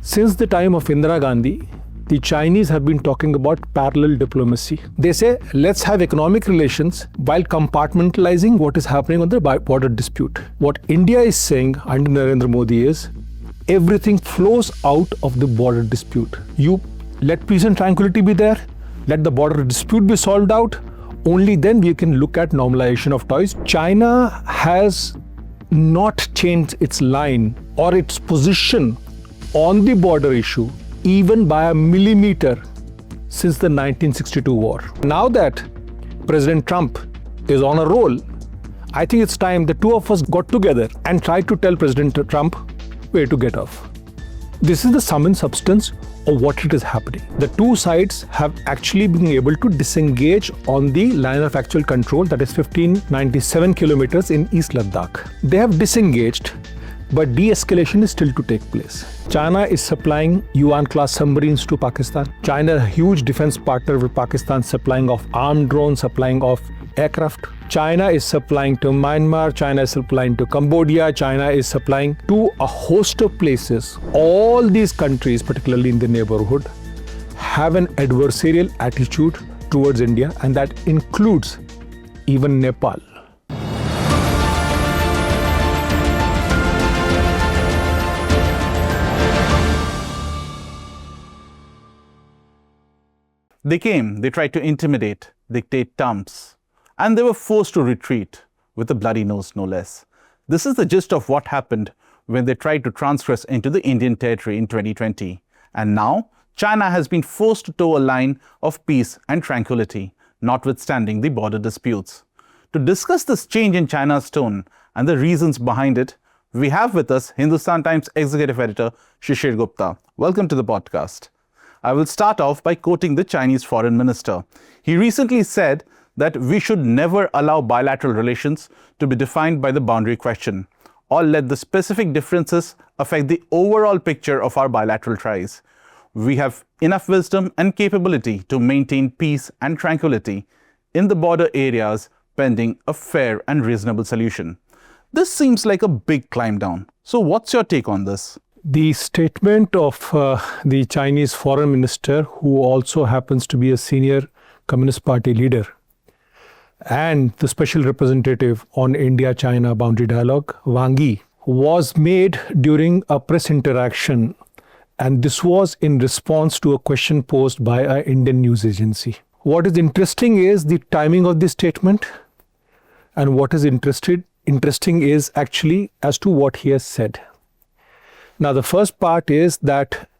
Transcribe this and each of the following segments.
Since the time of Indira Gandhi, the Chinese have been talking about parallel diplomacy. They say, let's have economic relations while compartmentalizing what is happening on the border dispute. What India is saying under Narendra Modi is, everything flows out of the border dispute. You let peace and tranquility be there, let the border dispute be solved out, only then we can look at normalization of ties. China has not changed its line or its position on the border issue even by a millimeter since the 1962 war. Now that President Trump is on a roll, I think it's time the two of us got together and tried to tell President Trump where to get off. This is the sum and substance of what it is happening. The two sides have actually been able to disengage on the line of actual control, that is 1597 kilometers in East Ladakh. They have disengaged, but de-escalation is still to take place. China is supplying Yuan-class submarines to Pakistan. China, a huge defense partner with Pakistan, supplying of armed drones, supplying of aircraft. China is supplying to Myanmar, China is supplying to Cambodia, China is supplying to a host of places. All these countries, particularly in the neighborhood, have an adversarial attitude towards India, and that includes even Nepal. They came, they tried to intimidate, dictate terms, and they were forced to retreat with a bloody nose, no less. This is the gist of what happened when they tried to transgress into the Indian territory in 2020. And now, China has been forced to toe a line of peace and tranquility, notwithstanding the border disputes. To discuss this change in China's tone and the reasons behind it, we have with us Hindustan Times Executive Editor Shishir Gupta. Welcome to the podcast. I will start off by quoting the Chinese Foreign Minister. He recently said that we should never allow bilateral relations to be defined by the boundary question, or let the specific differences affect the overall picture of our bilateral ties. We have enough wisdom and capability to maintain peace and tranquility in the border areas pending a fair and reasonable solution. This seems like a big climb down. So what's your take on this? The statement of the Chinese foreign minister, who also happens to be a senior Communist Party leader, and the special representative on India-China boundary dialogue, Wang Yi, was made during a press interaction, and this was in response to a question posed by an Indian news agency. What is interesting is the timing of this statement, and what is interesting is actually as to what he has said. Now, the first part is that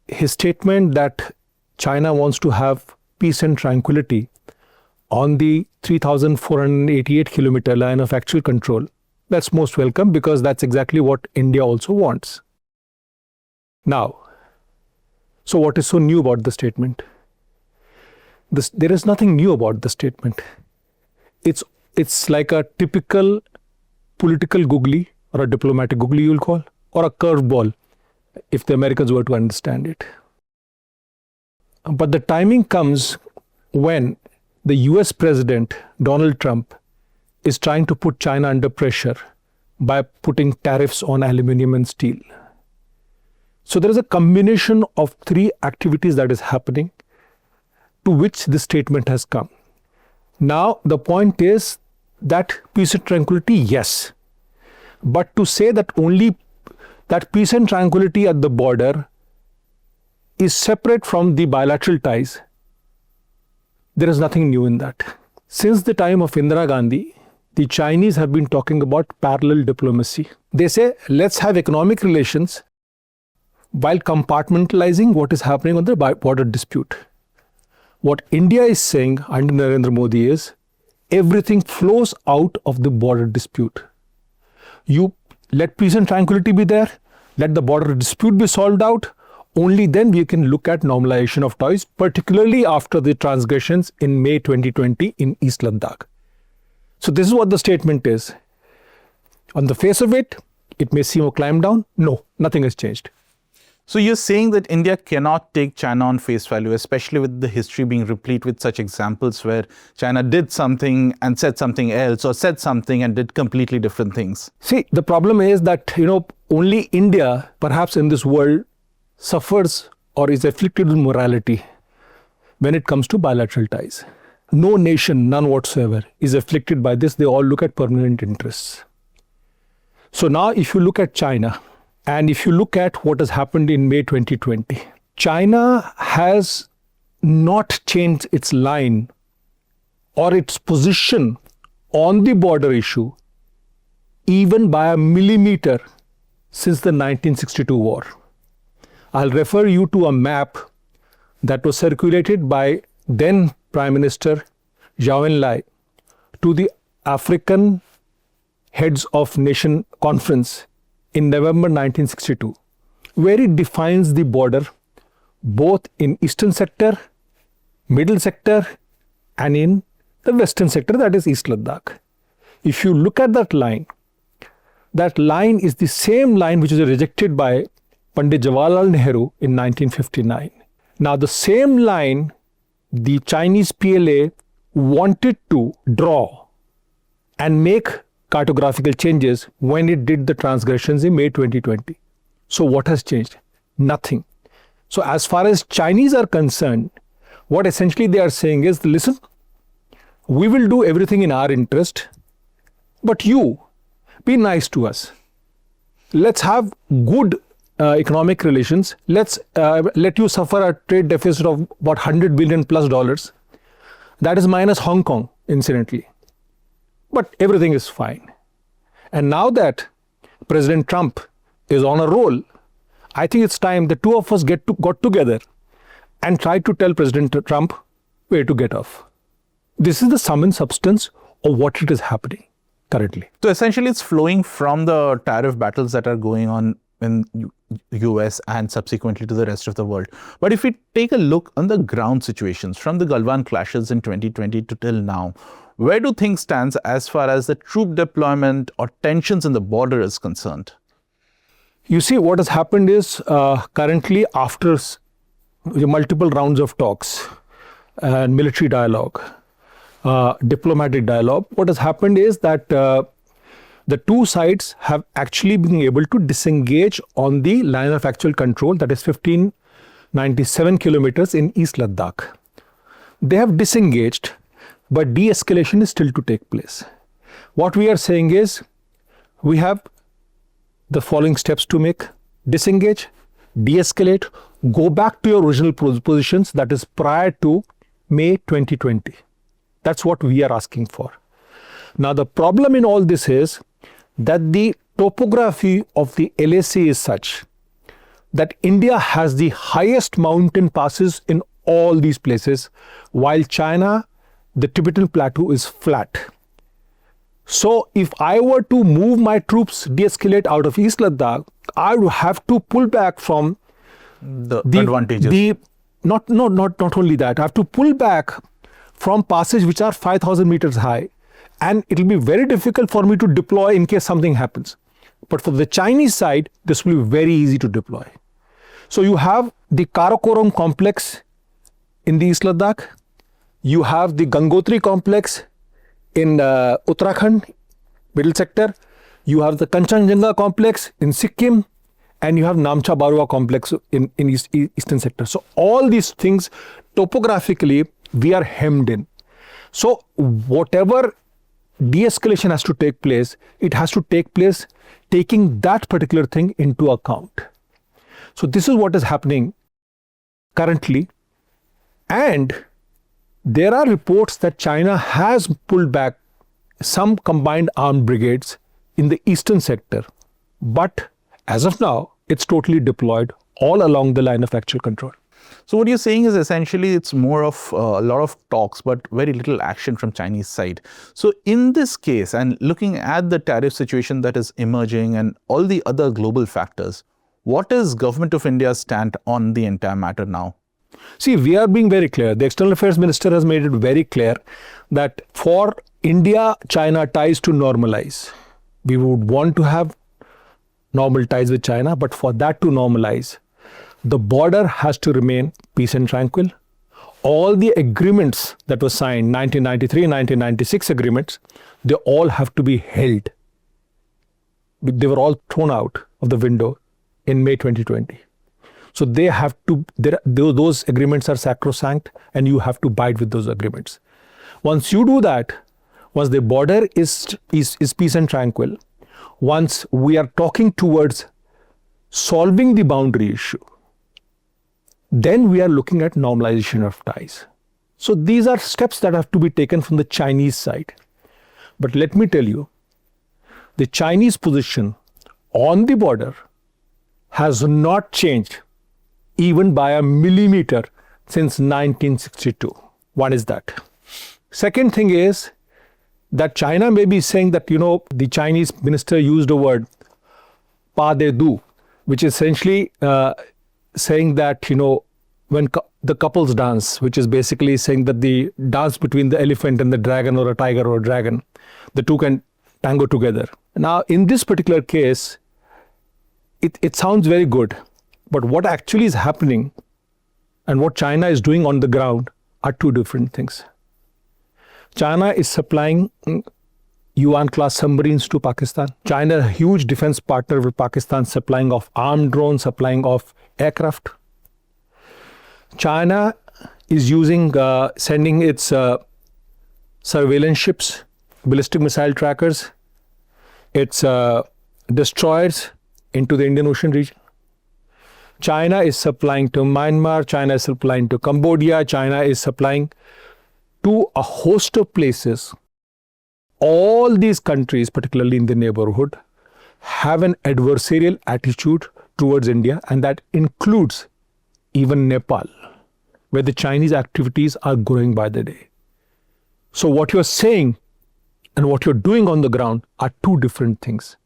his statement that China wants to have peace and tranquility on the 3,488 kilometer line of actual control, that's most welcome, because that's exactly what India also wants. Now, so what is so new about the statement? There is nothing new about the statement. It's like a typical political googly, or a diplomatic googly you'll call, or a curveball, if the Americans were to understand it. But the timing comes when the US President Donald Trump is trying to put China under pressure by putting tariffs on aluminum and steel. So there is a combination of three activities that is happening, to which this statement has come. Now, the point is that peace and tranquility, yes. But to say that only that peace and tranquility at the border is separate from the bilateral ties, there is nothing new in that. Since the time of Indira Gandhi, the Chinese have been talking about parallel diplomacy. They say, let's have economic relations while compartmentalizing what is happening on the border dispute. What India is saying under Narendra Modi is, everything flows out of the border dispute. You let peace and tranquility be there, let the border dispute be solved out, only then we can look at normalization of ties, particularly after the transgressions in May 2020 in East Ladakh. So this is what the statement is. On the face of it, it may seem a climb down. No, nothing has changed. So you're saying that India cannot take China on face value, especially with the history being replete with such examples where China did something and said something else, or said something and did completely different things. See, the problem is that, only India, perhaps in this world, suffers or is afflicted with morality when it comes to bilateral ties. No nation, none whatsoever, is afflicted by this. They all look at permanent interests. So now if you look at China, and if you look at what has happened in May 2020, China has not changed its line or its position on the border issue even by a millimeter since the 1962 war. I'll refer you to a map that was circulated by then Prime Minister Zhou Enlai to the African Heads of Nation Conference in November 1962, where it defines the border both in eastern sector, middle sector, and in the western sector, that is East Ladakh. If you look at that line is the same line which was rejected by Pandit Jawaharlal Nehru in 1959. Now the same line the Chinese PLA wanted to draw and make cartographical changes when it did the transgressions in May 2020. So what has changed? Nothing. So as far as Chinese are concerned, what essentially they are saying is, listen, we will do everything in our interest, but you be nice to us. Let's have good economic relations. Let's let you suffer a trade deficit of about $100 billion plus. That is minus Hong Kong, incidentally. But everything is fine. And now that President Trump is on a roll, I think it's time the two of us got together and tried to tell President Trump where to get off. This is the sum and substance of what it is happening currently. So essentially it's flowing from the tariff battles that are going on in US and subsequently to the rest of the world. But if we take a look on the ground situations from the Galwan clashes in 2020 to till now, where do things stand as far as the troop deployment or tensions in the border is concerned? You see, what has happened is currently after multiple rounds of talks and military dialogue, diplomatic dialogue, what has happened is that the two sides have actually been able to disengage on the line of actual control, that is 1597 kilometers in East Ladakh. They have disengaged, but de-escalation is still to take place. What we are saying is, we have the following steps to make: disengage, de-escalate, go back to your original positions, that is prior to May 2020. That's what we are asking for. Now the problem in all this is that the topography of the LAC is such that India has the highest mountain passes in all these places, while China, the Tibetan plateau, is flat. So if I were to move my troops, de-escalate out of East Ladakh, I would have to pull back from the advantages. Not only that, I have to pull back from passes which are 5,000 meters high. And it will be very difficult for me to deploy in case something happens. But for the Chinese side, this will be very easy to deploy. So you have the Karakoram complex in the East Ladakh. You have the Gangotri complex in Uttarakhand, middle sector. You have the Kanchanjunga complex in Sikkim. And you have Namcha Barua complex in eastern sector. So all these things, topographically, we are hemmed in. So whatever de-escalation has to take place, it has to take place taking that particular thing into account. So this is what is happening currently. And there are reports that China has pulled back some combined armed brigades in the eastern sector. But as of now, it's totally deployed all along the line of actual control. So what you're saying is essentially it's more of a lot of talks, but very little action from Chinese side. So in this case, and looking at the tariff situation that is emerging and all the other global factors, what is Government of India's stand on the entire matter now? See, we are being very clear. The External Affairs Minister has made it very clear that for India-China ties to normalize, we would want to have normal ties with China, but for that to normalize, the border has to remain peace and tranquil. All the agreements that were signed, 1993, 1996 agreements, they all have to be held. They were all thrown out of the window in May 2020. So they have to, those agreements are sacrosanct and you have to abide with those agreements. Once you do that, once the border is peace and tranquil, once we are talking towards solving the boundary issue, then we are looking at normalization of ties. So these are steps that have to be taken from the Chinese side. But let me tell you, the Chinese position on the border has not changed even by a millimeter since 1962. One is that. Second thing is that China may be saying that, the Chinese minister used a word, pa de du, which is essentially saying that, when the couples dance, which is basically saying that the dance between the elephant and the dragon, or a tiger or a dragon, the two can tango together. Now, in this particular case, it sounds very good, but what actually is happening and what China is doing on the ground are two different things. China is supplying Yuan-class submarines to Pakistan. China, a huge defense partner with Pakistan, supplying of armed drones, supplying of aircraft. China is sending its surveillance ships, ballistic missile trackers, its destroyers into the Indian Ocean region. China is supplying to Myanmar, China is supplying to Cambodia, China is supplying to a host of places. All these countries, particularly in the neighborhood, have an adversarial attitude towards India, and that includes even Nepal, where the Chinese activities are growing by the day. So what you're saying and what you're doing on the ground are two different things.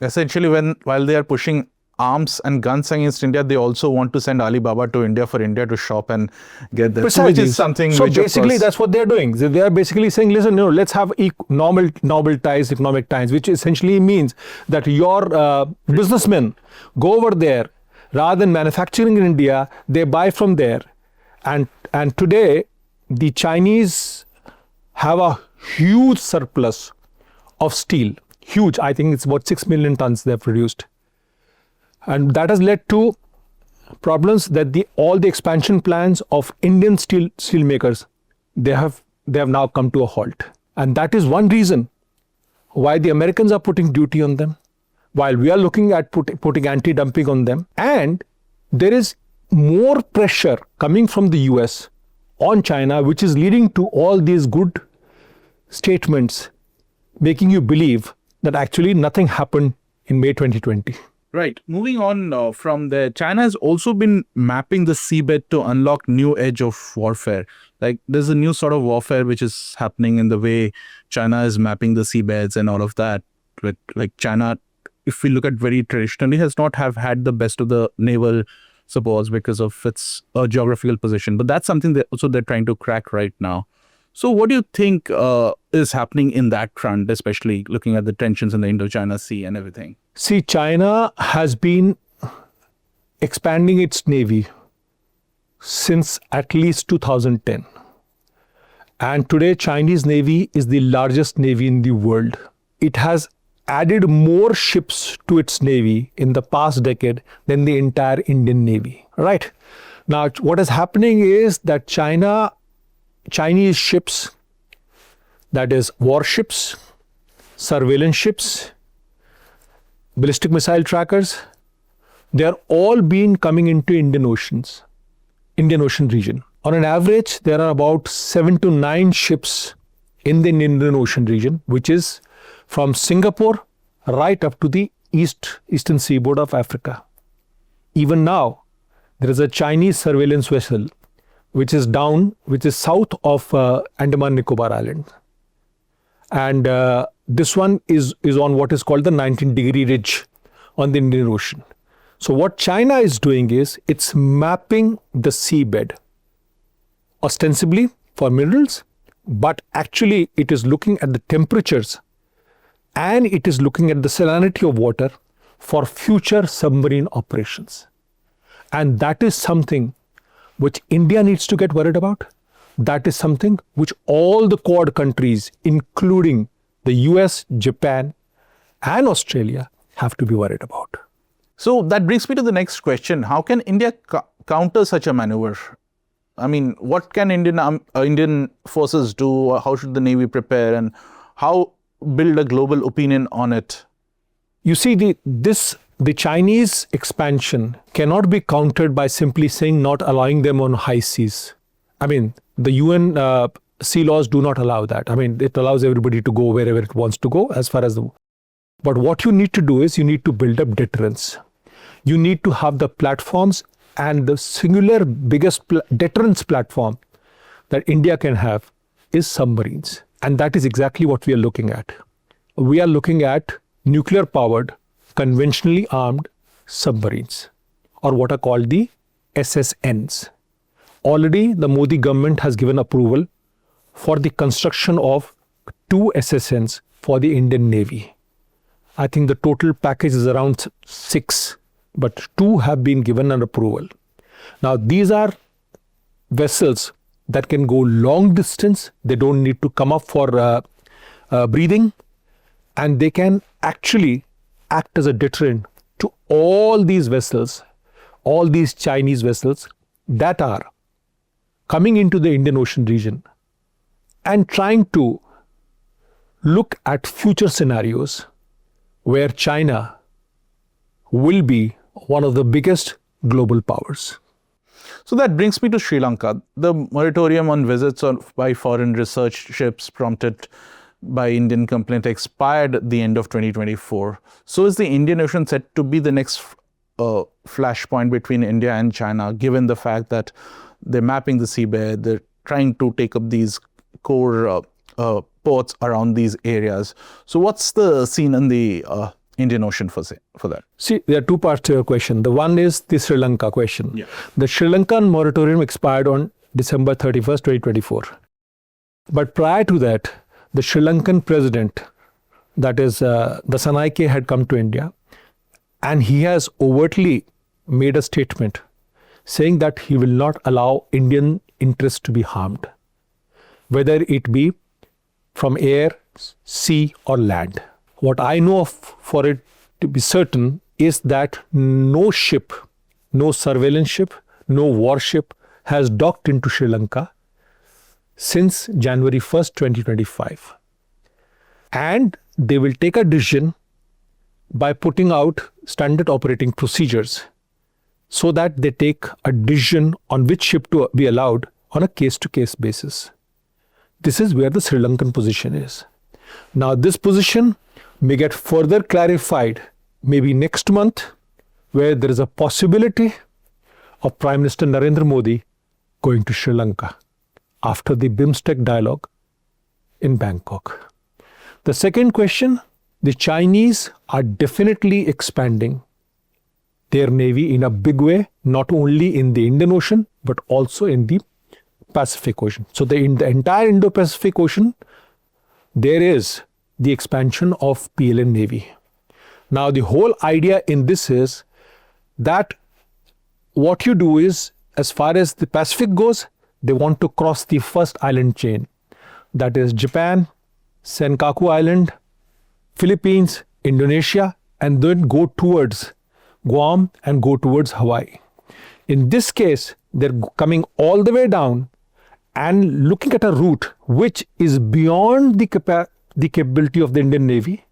Essentially, while they are pushing arms and guns against India, they also want to send Alibaba to India for India to shop and get there. Precisely. Which is something. So which basically, that's what they're doing. They are basically saying, listen, let's have normal ties, economic ties, which essentially means that your businessmen go over there, rather than manufacturing in India, they buy from there. And today, the Chinese have a huge surplus of steel. Huge. I think it's about 6 million tons they've produced. And that has led to problems that all the expansion plans of Indian steel makers, they have now come to a halt. And that is one reason why the Americans are putting duty on them, while we are looking at putting anti-dumping on them. And there is more pressure coming from the US on China, which is leading to all these good statements, making you believe that actually nothing happened in May 2020. Right. Moving on from there, China has also been mapping the seabed to unlock new edge of warfare. Like there's a new sort of warfare which is happening in the way China is mapping the seabeds and all of that. But like China, if we look at very traditionally, has not have had the best of the naval supports because of its geographical position. But that's something that also they're trying to crack right now. So what do you think is happening in that front, especially looking at the tensions in the Indo-China Sea and everything? See, China has been expanding its navy since at least 2010. And today, Chinese Navy is the largest navy in the world. It has added more ships to its navy in the past decade than the entire Indian Navy. Right? Now, what is happening is that Chinese ships, that is warships, surveillance ships, ballistic missile trackers, they are all coming into Indian Ocean region. On an average, there are about 7 to 9 ships in the Indian Ocean region, which is from Singapore right up to the eastern seaboard of Africa. Even now, there is a Chinese surveillance vessel which is south of Andaman Nicobar Island. And this one is on what is called the 19-degree ridge on the Indian Ocean. So what China is doing is it's mapping the seabed, ostensibly for minerals, but actually it is looking at the temperatures and it is looking at the salinity of water for future submarine operations. And that is something which India needs to get worried about. That is something which all the Quad countries, including the US, Japan, and Australia, have to be worried about. So that brings me to the next question. How can India counter such a maneuver? I mean, what can Indian forces do? How should the Navy prepare, and how build a global opinion on it? You see, the Chinese expansion cannot be countered by simply saying not allowing them on high seas. I mean, the UN sea laws do not allow that. I mean, it allows everybody to go wherever it wants to go as far as the... But what you need to do is you need to build up deterrence. You need to have the platforms, and the singular biggest deterrence platform that India can have is submarines. And that is exactly what we are looking at. We are looking at nuclear-powered, conventionally armed submarines, or what are called the SSNs. Already, the Modi government has given approval for the construction of 2 SSNs for the Indian Navy. I think the total package is around 6, but 2 have been given an approval. Now, these are vessels that can go long distance. They don't need to come up for breathing, and they can actually act as a deterrent to all these vessels, all these Chinese vessels that are coming into the Indian Ocean region and trying to look at future scenarios where China will be one of the biggest global powers. So that brings me to Sri Lanka. The moratorium on visits by foreign research ships prompted by Indian complaint expired at the end of 2024. So is the Indian Ocean set to be the next flashpoint between India and China, given the fact that they're mapping the seabed, they're trying to take up these core ports around these areas. So what's the scene in the Indian Ocean for that? See, there are 2 parts to your question. The one is the Sri Lanka question. Yeah. The Sri Lankan moratorium expired on December 31st, 2024. But prior to that, the Sri Lankan president, that is Dasanaike, had come to India, and he has overtly made a statement saying that he will not allow Indian interests to be harmed, whether it be from air, sea or land. What I know of for it to be certain is that no ship, no surveillance ship, no warship has docked into Sri Lanka since January 1st, 2025. And they will take a decision by putting out standard operating procedures so that they take a decision on which ship to be allowed on a case-to-case basis. This is where the Sri Lankan position is. Now, this position may get further clarified maybe next month, where there is a possibility of Prime Minister Narendra Modi going to Sri Lanka after the BIMSTEC dialogue in Bangkok. The second question, the Chinese are definitely expanding their navy in a big way, not only in the Indian Ocean, but also in the Pacific Ocean. So in the entire Indo-Pacific Ocean, there is the expansion of PLN Navy. Now, the whole idea in this is that what you do is, as far as the Pacific goes, they want to cross the first island chain. That is Japan, Senkaku Island, Philippines, Indonesia, and then go towards Guam and go towards Hawaii. In this case, they're coming all the way down and looking at a route which is beyond the capability of the Indian Navy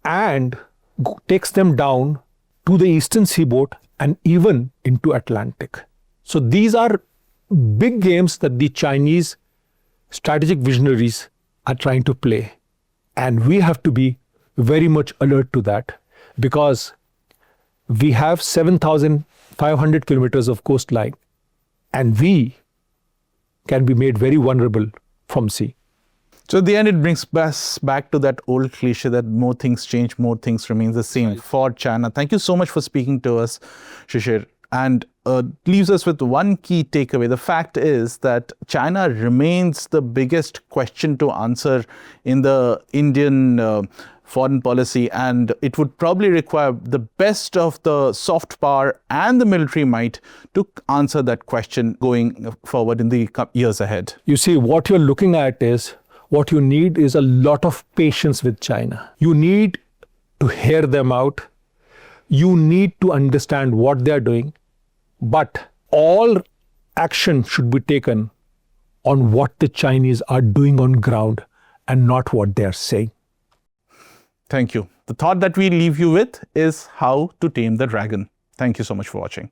and takes them down to the eastern seaboard and even into Atlantic. So these are big games that the Chinese strategic visionaries are trying to play. And we have to be very much alert to that, because we have 7,500 kilometers of coastline and we can be made very vulnerable from sea. So at the end, it brings us back to that old cliche that more things change, more things remain the same. Right. For China. Thank you so much for speaking to us, Shishir. And leaves us with one key takeaway. The fact is that China remains the biggest question to answer in the Indian foreign policy, and it would probably require the best of the soft power and the military might to answer that question going forward in the years ahead. You see, what you're looking at is, what you need is a lot of patience with China. You need to hear them out. You need to understand what they are doing, but all action should be taken on what the Chinese are doing on ground and not what they are saying. Thank you. The thought that we leave you with is how to tame the dragon. Thank you so much for watching.